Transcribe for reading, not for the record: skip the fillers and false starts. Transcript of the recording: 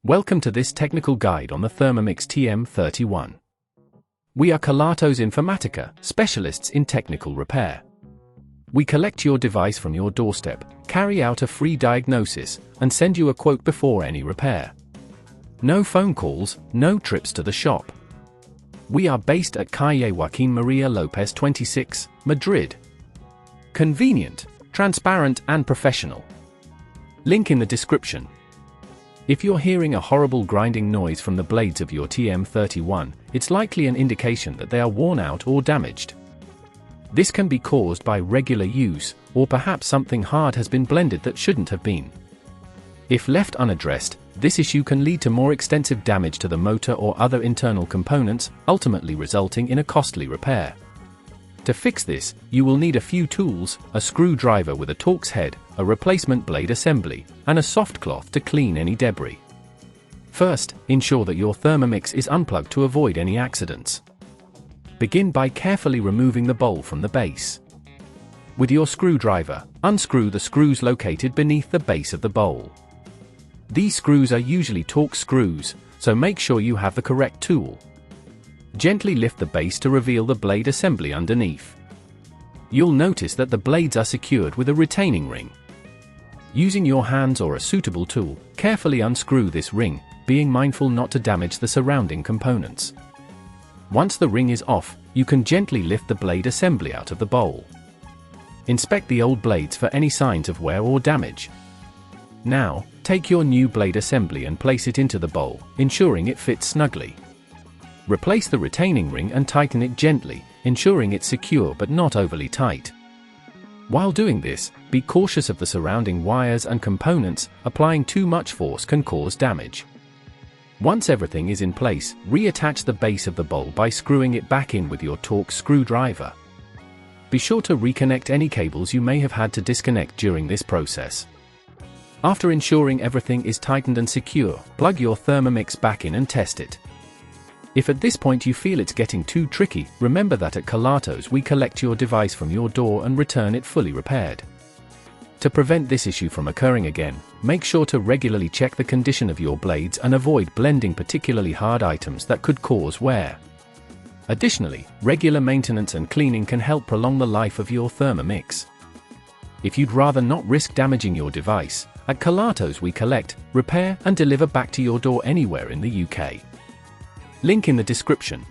Welcome to this technical guide on the Thermomix TM31. We are Kelatos Informatica, specialists in technical repair. We collect your device from your doorstep, carry out a free diagnosis, and send you a quote before any repair. No phone calls, no trips to the shop. We are based at Calle Joaquín María López 26, Madrid. Convenient, transparent and professional. Link in the description. If you're hearing a horrible grinding noise from the blades of your TM31, it's likely an indication that they are worn out or damaged. This can be caused by regular use, or perhaps something hard has been blended that shouldn't have been. If left unaddressed, this issue can lead to more extensive damage to the motor or other internal components, ultimately resulting in a costly repair. To fix this, you will need a few tools, a screwdriver with a Torx head, a replacement blade assembly, and a soft cloth to clean any debris. First, ensure that your Thermomix is unplugged to avoid any accidents. Begin by carefully removing the bowl from the base. With your screwdriver, unscrew the screws located beneath the base of the bowl. These screws are usually Torx screws, so make sure you have the correct tool. Gently lift the base to reveal the blade assembly underneath. You'll notice that the blades are secured with a retaining ring. Using your hands or a suitable tool, carefully unscrew this ring, being mindful not to damage the surrounding components. Once the ring is off, you can gently lift the blade assembly out of the bowl. Inspect the old blades for any signs of wear or damage. Now, take your new blade assembly and place it into the bowl, ensuring it fits snugly. Replace the retaining ring and tighten it gently, ensuring it's secure but not overly tight. While doing this, be cautious of the surrounding wires and components. Applying too much force can cause damage. Once everything is in place, reattach the base of the bowl by screwing it back in with your Torx screwdriver. Be sure to reconnect any cables you may have had to disconnect during this process. After ensuring everything is tightened and secure, plug your Thermomix back in and test it. If at this point you feel it's getting too tricky, remember that at Kelatos we collect your device from your door and return it fully repaired. To prevent this issue from occurring again, make sure to regularly check the condition of your blades and avoid blending particularly hard items that could cause wear. Additionally, regular maintenance and cleaning can help prolong the life of your Thermomix. If you'd rather not risk damaging your device, at Kelatos we collect, repair and deliver back to your door anywhere in the UK. Link in the description.